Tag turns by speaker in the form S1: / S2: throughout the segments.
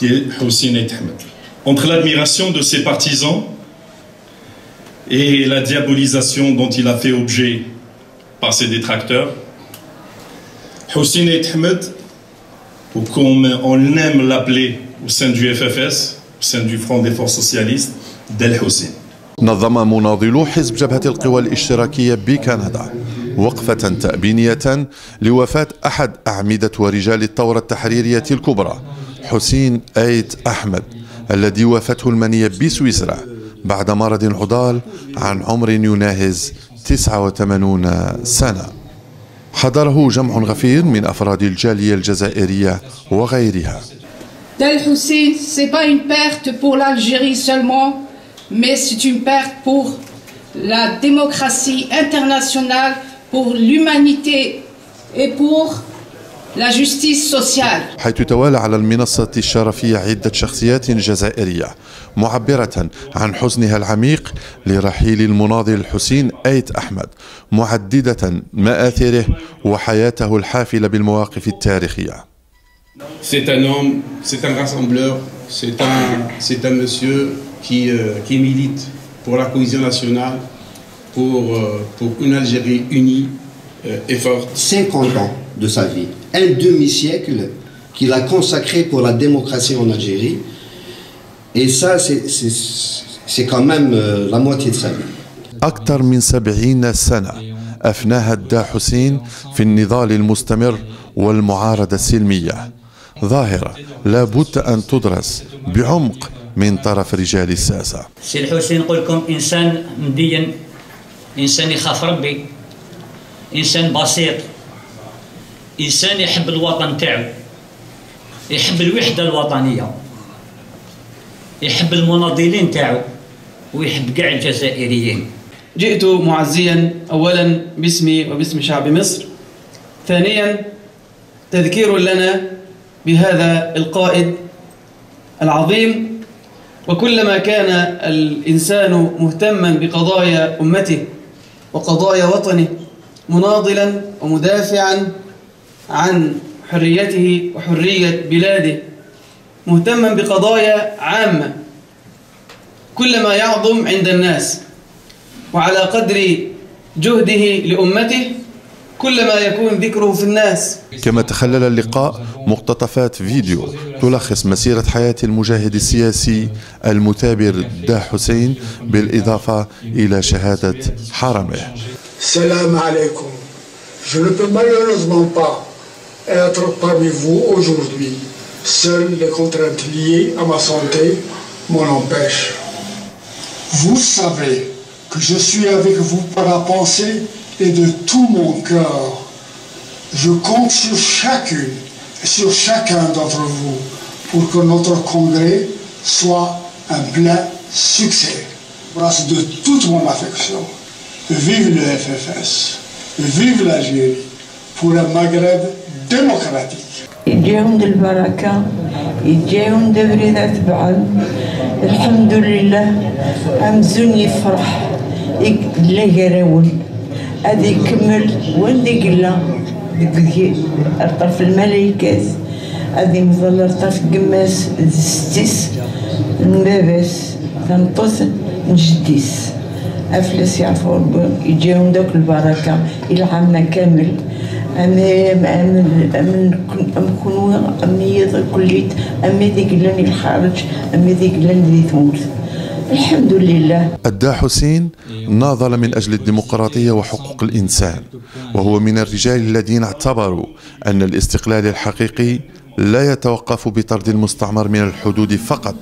S1: qui est Hussein Ait Ahmed. Entre l'admiration de ses partisans et la diabolisation dont il a fait objet par ses détracteurs, Hussein Ait Ahmed, ou comme on aime l'appeler au sein du FFS, au sein du Front des Forces Socialistes, Del Hussein.
S2: نظم مناضلو حزب جبهة القوى الاشتراكية بكندا وقفة تأبينية لوفاة أحد أعمدة ورجال الثورة التحريرية الكبرى، حسين أيت أحمد، الذي وافته المنية بسويسرا بعد مرض عضال عن عمر يناهز 89 سنة. حضره جمع غفير من أفراد الجالية الجزائرية وغيرها.
S3: Del Hussein, ce n'est pas une perte pour l'Algérie seulement, mais c'est une perte pour la démocratie internationale, pour l'humanité et pour la justice sociale.
S2: حيث توالى على المنصة الشرفية عدة شخصيات جزائرية معبرة عن حزنها العميق لرحيل المناضل حسين أيت أحمد، معددة مآثره وحياته الحافلة بالمواقف التاريخية.
S4: C'est un homme, c'est un rassembleur, c'est un monsieur qui milite pour la cohésion nationale, pour une Algérie unie et forte. 50 ans de sa vie, un demi-siècle qu'il a consacré pour la démocratie en Algérie, et ça c'est quand même la moitié de sa vie.
S2: أكثر من 70 سنة أفناها الدا حسين في النضال المستمر والمعارضة السلمية، ظاهرة لا بد أن تدرس بعمق من طرف رجال الساسة.
S5: سي الحسين نقول لكم إنسان مدين، إنسان يخاف ربي، إنسان بسيط، إنسان يحب الوطن تاعو، يحب الوحدة الوطنية، يحب المناضلين تاعو، ويحب كاع الجزائريين.
S6: جئت معزيا أولا باسمي وباسم شعب مصر، ثانيا تذكير لنا بهذا القائد العظيم، وكلما كان الإنسان مهتما بقضايا أمته وقضايا وطنه، مناضلا ومدافعا عن حريته وحرية بلاده، مهتما بقضايا عامة، كلما يعظم عند الناس، وعلى قدر جهده لأمته كلما يكون ذكره في الناس.
S2: كما تخلل اللقاء مقتطفات فيديو تلخص مسيرة حياة المجاهد السياسي المثابر دا حسين، بالإضافة إلى شهادة حرمه.
S7: Salam alaikum. Je ne peux malheureusement pas être parmi vous aujourd'hui. Seules les contraintes liées à ma santé m'en empêchent. Vous savez que je suis avec vous par la pensée et de tout mon cœur. Je compte sur chacune et sur chacun d'entre vous pour que notre congrès soit un plein succès. Grâce de toute mon affection. Vive le FFS, vive l'Algérie pour un Maghreb démocratique.
S8: يجيهم البركة، يجيهم دبريدات بعض، الحمد لله عمزون يفرح لا يراول هذا يكمل وين قلا طرف الملايكات هذه مظل طرف قماس ستيس المبابس تنطوس نجديس أفلس يعرفوا يجيهم دوك البركة العامة كامل كنوا أمنية كليت أمي ذيك لاني الخارج أمي ذيك لاني تموت الحمد لله.
S2: الدا حسين ناضل من أجل الديمقراطية وحقوق الإنسان، وهو من الرجال الذين اعتبروا أن الاستقلال الحقيقي لا يتوقف بطرد المستعمر من الحدود فقط،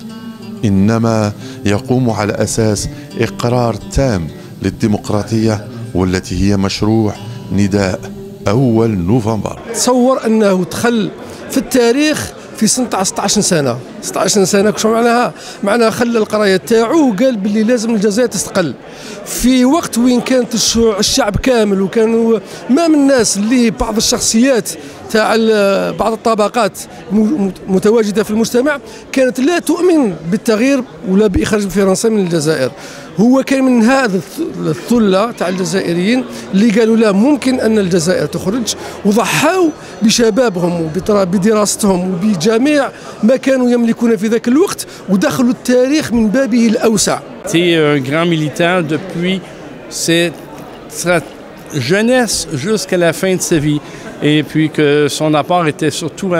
S2: إنما يقوم على أساس إقرار تام للديمقراطية، والتي هي مشروع نداء أول نوفمبر.
S9: تصور أنه دخل في التاريخ في سنة 16 سنة 16 سنة شو معناها خلى القراية تاعو وقال باللي لازم الجزائر تستقل في وقت وين كانت الشعب كامل، وكانوا ما من الناس اللي بعض الشخصيات تاع بعض الطبقات متواجدة في المجتمع كانت لا تؤمن بالتغيير ولا بإخراج فرنسا من الجزائر. هو كان من هذا الثله تاع الجزائريين اللي قالوا لا ممكن ان الجزائر تخرج، وضحوا بشبابهم وبدراستهم وبجميع ما كانوا يملكون في ذاك الوقت، ودخلوا التاريخ من بابه الاوسع.
S10: C'est un grand militant depuis sa jeunesse jusqu'à la fin de sa vie. Et puis que son apport était surtout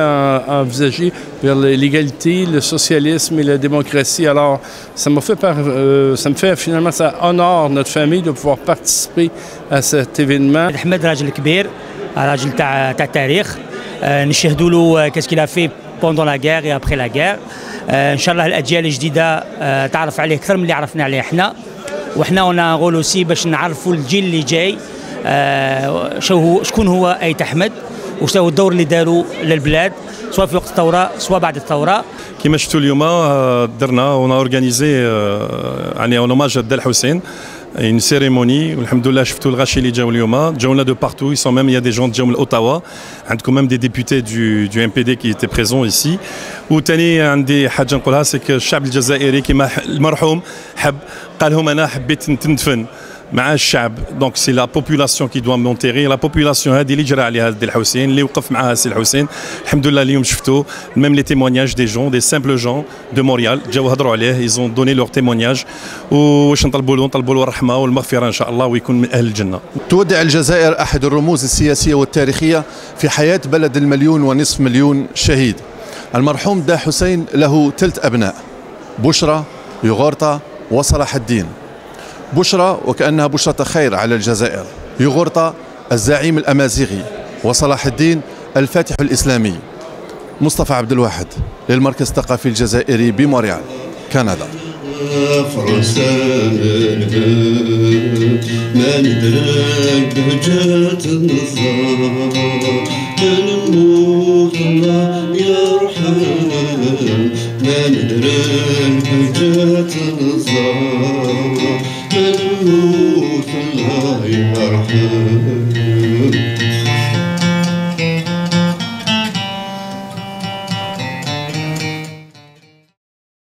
S10: envisagé vers l'égalité, le socialisme et la démocratie. Alors, ça me fait finalement, ça honore notre famille de pouvoir participer à cet événement.
S11: أحمد راجل كبير، راجل تاع التاريخ، نشهدوا له qu'est-ce qu'il a fait pendant la guerre et après la guerre. إن شاء الله الأجيال الجديدة تعرف عليه أكثر من اللي عرفنا عليه إحنا، وإحنا هنا نقول أوسي باش نعرفوا الجيل اللي جاي شكون هو أيت أحمد، وش هو الدور اللي داروا للبلاد سواء في وقت الثورة سواء بعد الثورة.
S1: كما شفتوا اليوم درنا ونا اورغانيزي يعني اون اوماج الدال الحسين une cérémonie والحمد لله شفتوا الغاشي اللي جاوا اليوم جاونا دو بارتو ils sont même il y a des gens جاوا من اوتاوا عندكم même des députés du MPD qui étaient présents ici. وثاني عندي حاجه نقولها سك الشعب الجزائري كما المرحوم حب قال لهم انا حبيت نتندفن مع الشعب، دونك سي لا بوبولاسيون كي دوا مونتيغي، لا بوبولاسيون هذه اللي جرى عليها الدي الحسين اللي وقف معها السي الحسين. الحمد لله اليوم شفتوا ميم لي تيمونياج دي جون دي سامبل جون دو موريال جاو هضروا عليه، ايزون دوني لور تيمونياج. واش نطلبوا له؟ نطلبوا له الرحمه والمغفره ان شاء الله ويكون من اهل الجنه.
S2: تودع الجزائر احد الرموز السياسيه والتاريخيه في حياه بلد 1.5 مليون شهيد. المرحوم دا حسين له 3 أبناء، بشرى، يغورطة وصلاح الدين. بشرى وكأنها بشرة خير على الجزائر، يغورطة الزعيم الأمازيغي، وصلاح الدين الفاتح الإسلامي. مصطفى عبد الواحد للمركز الثقافي الجزائري بمونريال، كندا.
S12: الله يرحم